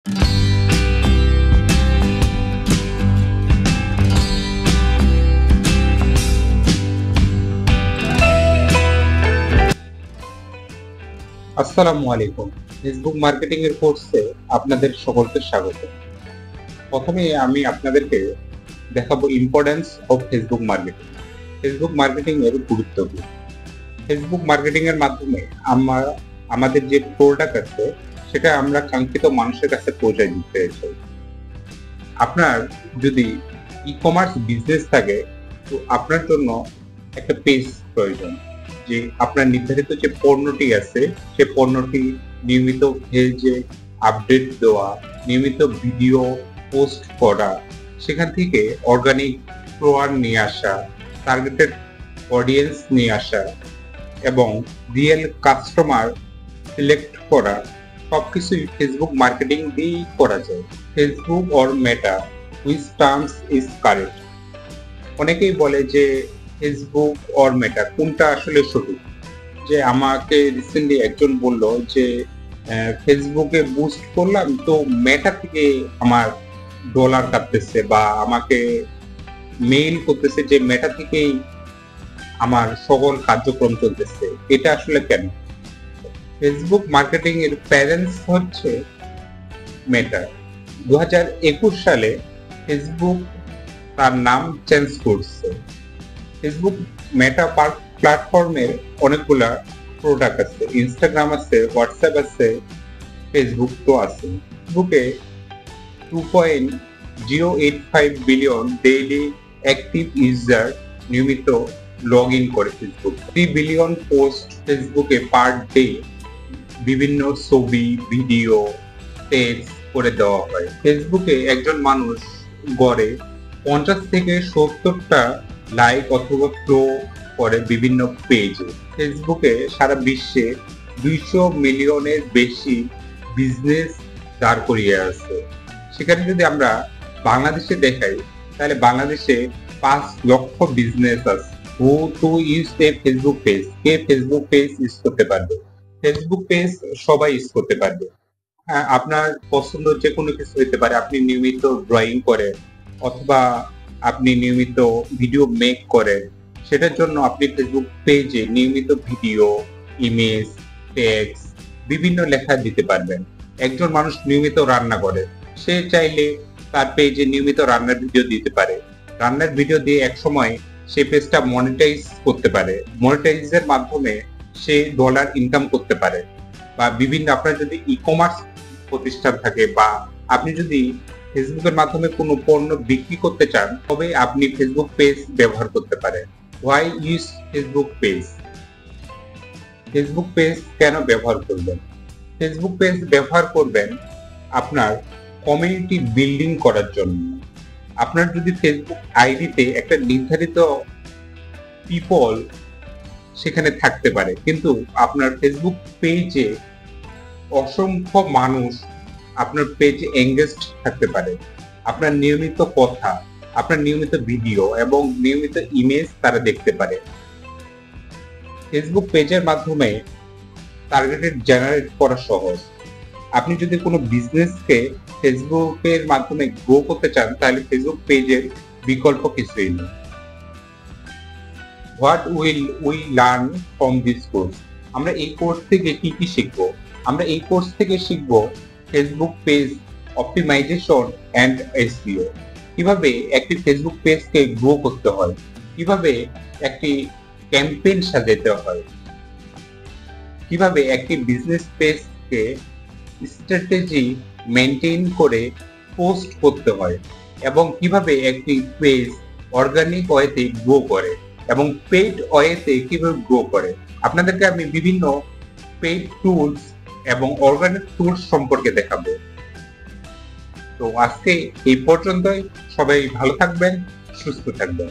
আসসালামু আলাইকুম। Facebook marketing এর কোর্সে আপনাদের সকলকে স্বাগত। প্রথমে আমি আপনাদেরকে দেখাবো importance of Facebook marketing. Facebook marketing এর গুরুত্ব কি। ফেসবুক মার্কেটিং এর মাধ্যমে আমাদের যে প্রোডাক্ট আছে সেটা আমরা কাঙ্ক্ষিত মানুষের কাছে পৌঁছে দিতে চাই। আপনার যদি ই-কমার্স বিজনেস থাকে তো আপনার জন্য একটা পেজ প্রয়োজন, যে আপনার নির্ধারিত যে পণ্যটি আছে সে পণ্যটি নিয়মিত পেজে আপডেট দেওয়া, নিয়মিত ভিডিও পোস্ট করা, সেখান থেকে অর্গানিক ফলোয়ার নিয়ে আসা, টার্গেটেড অডিয়েন্স নিয়ে আসা এবং রিয়েল কাস্টমার সিলেক্ট করা, সবকিছুই ফেসবুক মার্কেটিং দিয়েই করা যায়। Facebook or meta, which terms is correct. অনেকেই বলে যে ফেসবুক অর মেটা কোনটা আসলে সঠিক। যে আমাকে রিসেন্টলি একজন বলল যে ফেসবুকে বুস্ট করলাম তো মেটা থেকে আমার ডলার কাটতেছে বা আমাকে মেইল করতেছে যে মেটা থেকেই আমার সকল কার্যক্রম চলতেছে। এটা আসলে কেন? ফেসবুক মার্কেটিং এর প্যারেন্টস হচ্ছে মেটা। 2021 সালে ফেসবুক তার নাম চেঞ্জ করছে। ফেসবুক মেটা প্ল্যাটফর্মের অনেকগুলা প্রোডাক্ট আছে, ইনস্টাগ্রাম আছে, হোয়াটসঅ্যাপ আছে, ফেসবুক তো আছে। ফেসবুকে 2.085 বিলিয়ন ডেইলি অ্যাক্টিভ ইউজার নিয়মিত লগ ইন করে ফেসবুক। 3 বিলিয়ন পোস্ট ফেসবুকে পার ডে বিভিন্ন ছবি, ভিডিও, টেক্সট করে দেওয়া হয়। ফেসবুকে একজন মানুষ গড়ে 50 থেকে 70টা লাইক অথবা ফলো করে বিভিন্ন পেজে। ফেসবুকে সারা বিশ্বে 200 মিলিয়নের বেশি বিজনেস দাঁড় করিয়ে আছে। সেখানে যদি আমরা বাংলাদেশে দেখাই তাহলে বাংলাদেশে 5 লক্ষ বিজনেস আছে। Who to use a Facebook page? কে ফেসবুক পেজ ইউজ করতে পারবে? ফেসবুক পেজ সবাই ইউজ করতে পারবে। আপনার পছন্দ যে কোনো কিছু হতে পারে। আপনি নিয়মিত ড্রয়িং করেন অথবা আপনি নিয়মিত ভিডিও মেক করেন, সেটার জন্য আপনি ফেসবুক পেজে নিয়মিত ভিডিও, ইমেজ, টেক্সট, বিভিন্ন লেখা দিতে পারবেন। একজন মানুষ নিয়মিত রান্না করে, সে চাইলে তার পেজে নিয়মিত রান্নার ভিডিও দিতে পারে। রান্নার ভিডিও দিয়ে এক সময় সে পেজটা মনিটাইজ করতে পারে। মনিটাইজের মাধ্যমে সে ডলার ইনকাম করতে পারে। বা বিভিন্ন আপনার যদি ই-কমার্স প্রতিষ্ঠান থাকে বা আপনি যদি ফেসবুকের মাধ্যমে কোনো পণ্য বিক্রি করতে চান তবে আপনি ফেসবুক পেজ ব্যবহার করতে পারেন। Why use Facebook page? Facebook page কেন ব্যবহার করবেন? ফেসবুক পেজ ব্যবহার করবেন আপনার কমিউনিটি বিল্ডিং করার জন্য। আপনার যদি ফেসবুক আইডিতে একটা নির্ধারিত পিপল সেখানে থাকতে পারে, কিন্তু আপনার ফেসবুক পেজে অসংখ্য মানুষ আপনার পেজে এঙ্গেজড থাকতে পারে। আপনার নিয়মিত কথা, আপনার নিয়মিত ভিডিও এবং নিয়মিত ইমেজ তারা দেখতে পারে। ফেসবুক পেজের মাধ্যমে টার্গেটেড জেনারেট করা সহজ। আপনি যদি কোনো বিজনেসকে ফেসবুকের মাধ্যমে গ্রো করতে চান তাহলে ফেসবুক পেজের বিকল্প কিছুই নেই। What will we learn from this course? আমরা এই কোর্স থেকে কি কি শিখবো? আমরা এই কোর্স থেকে শিখবো Facebook page optimization and SEO. কিভাবে একটি ফেসবুক পেজকে গ্রো করতে হয়, কিভাবে একটি ক্যাম্পেইন সাজাতে হয়, কিভাবে একটি বিজনেস পেজকে স্ট্র্যাটেজি মেনটেন করে পোস্ট করতে হয় এবং কিভাবে একটি পেজ অর্গানিক ওয়েতে গ্রো করে এবং পেইড ওয়েতে কিভাবে গ্রো করে। আপনাদেরকে আমি বিভিন্ন পেইড টুলস এবং অর্গানিক টুলস সম্পর্কে দেখাবো। তো আজকে এই পর্যন্তই। সবাই ভালো থাকবেন, সুস্থ থাকবেন।